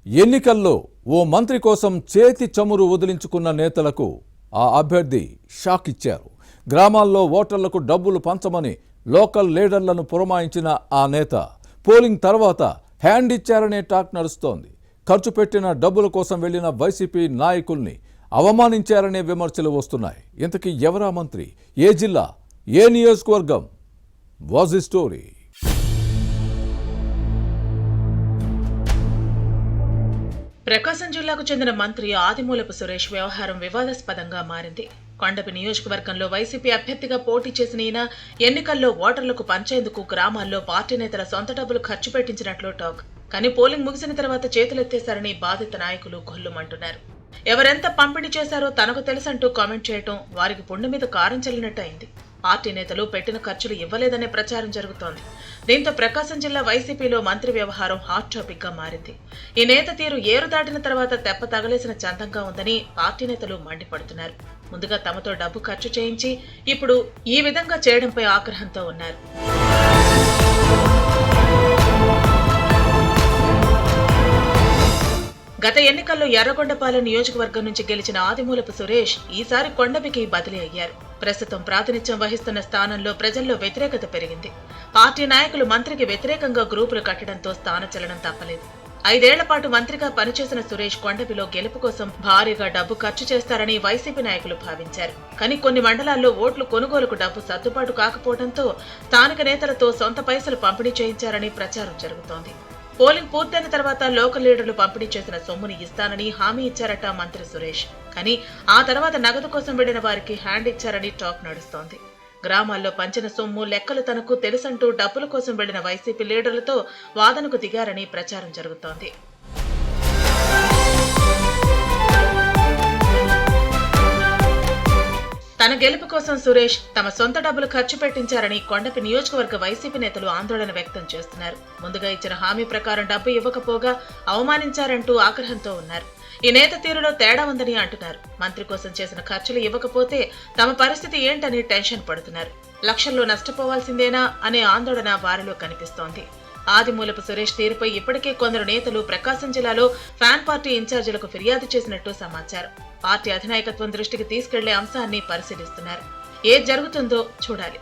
ఎన్నికల్లో ఓ మంత్రి కోసం చేతి చమురు వదిలించుకున్న నేతలకు ఆ అభ్యర్థి షాక్ ఇచ్చారు. గ్రామాల్లో ఓటర్లకు డబ్బులు పంచమని లోకల్ లీడర్లను పురమాయించిన ఆ నేత పోలింగ్ తర్వాత హ్యాండ్ ఇచ్చారనే టాక్ నడుస్తోంది. ఖర్చు పెట్టిన డబ్బుల కోసం వెళ్లిన వైసీపీ నాయకుల్ని అవమానించారనే విమర్శలు వస్తున్నాయి. ఇంతకీ ఎవరా మంత్రి, ఏ జిల్లా, ఏ నియోజకవర్గం? Was the story? ప్రకాశం జిల్లాకు చెందిన మంత్రి ఆదిమూలపు సురేష్ వ్యవహారం వివాదాస్పదంగా మారింది. కొండపి నియోజకవర్గంలో వైసీపీ అభ్యర్థిగా పోటీ చేసిన ఈయన ఎన్నికల్లో ఓటర్లకు పంచేందుకు గ్రామాల్లో పార్టీ నేతల సొంత డబ్బులు ఖర్చు పెట్టించినట్లు టాక్. కానీ పోలింగ్ ముగిసిన తర్వాత చేతులెత్తేశారని బాధిత నాయకులు గొల్లుమంటున్నారు. ఎవరెంత పంపిణీ చేశారో తనకు తెలుసంటూ కామెంట్ చేయటం వారికి పుండు మీద కారం చల్లినట్టు అయింది. పార్టీ నేతలు పెట్టిన ఖర్చులు ఇవ్వలేదనే ప్రచారం జరుగుతోంది. దీంతో ప్రకాశం జిల్లా వైసీపీలో మంత్రి వ్యవహారం హాట్ టాపిక్ గా మారింది. ఈ నేత తీరు ఏరు దాటిన తర్వాత తెప్ప తగలేసిన చందంగా ఉందని పార్టీ నేతలు మండిపడుతున్నారు. ముందుగా తమతో డబ్బు ఖర్చు చేయించి ఇప్పుడు ఈ విధంగా చేయడంపై ఆగ్రహంతో ఉన్నారు. గత ఎన్నికల్లో ఎర్రగొండపాలెం నియోజకవర్గం నుంచి గెలిచిన ఆదిమూలపు సురేష్ ఈసారి కొండపికి బదిలీ అయ్యారు. ప్రస్తుతం ప్రాతినిధ్యం వహిస్తున్న స్థానంలో ప్రజల్లో వ్యతిరేకత పెరిగింది. పార్టీ నాయకులు మంత్రికి వ్యతిరేకంగా గ్రూపులు కట్టడంతో స్థానచలనం తప్పలేదు. 5 ఏళ్ల పాటు మంత్రిగా పనిచేసిన సురేష్ కొండపిలో గెలుపు కోసం భారీగా డబ్బు ఖర్చు చేస్తారని వైసీపీ నాయకులు భావించారు. కానీ కొన్ని మండలాల్లో ఓట్లు కొనుగోలుకు డబ్బు సర్దుబాటు కాకపోవడంతో స్థానిక నేతలతో సొంత పైసలు పంపిణీ చేయించారని ప్రచారం జరుగుతోంది. పోలింగ్ పూర్తయిన తర్వాత లోకల్ లీడర్లు పంపిణీ చేసిన సొమ్ముని ఇస్తానని హామీ ఇచ్చారట మంత్రి సురేష్. కానీ ఆ తర్వాత నగదు కోసం వెళ్లిన వారికి హ్యాండ్ ఇచ్చారని టాక్ నడుస్తోంది. గ్రామాల్లో పంచిన సొమ్ము లెక్కలు తనకు తెలుసంటూ డబ్బుల కోసం వెళ్లిన వైసీపీ లీడర్లతో వాదనకు దిగారని ప్రచారం జరుగుతోంది. తన గెలుపు కోసం సురేష్ తమ సొంత డబ్బులు ఖర్చు పెట్టించారని కొండపి నియోజకవర్గ వైసీపీ నేతలు ఆందోళన వ్యక్తం చేస్తున్నారు. ముందుగా ఇచ్చిన హామీ ప్రకారం డబ్బు ఇవ్వకపోగా అవమానించారంటూ ఆగ్రహంతో ఉన్నారు. ఈ నేత తీరులో తేడా ఉందని అంటున్నారు. మంత్రి కోసం చేసిన ఖర్చులు ఇవ్వకపోతే తమ పరిస్థితి ఏంటని టెన్షన్ పడుతున్నారు. లక్షల్లో నష్టపోవాల్సిందేనా అనే ఆందోళన వారిలో కనిపిస్తోంది. ఆదిమూలపు సురేష్ తీరుపై ఇప్పటికే కొందరు నేతలు ప్రకాశం జిల్లాలో ఫ్యాన్ పార్టీ ఇన్ఛార్జీలకు ఫిర్యాదు చేసినట్టు సమాచారం. పార్టీ అధినాయకత్వం దృష్టికి తీసుకెళ్లే అంశాన్ని పరిశీలిస్తున్నారు. ఏది జరుగుతుందో చూడాలి.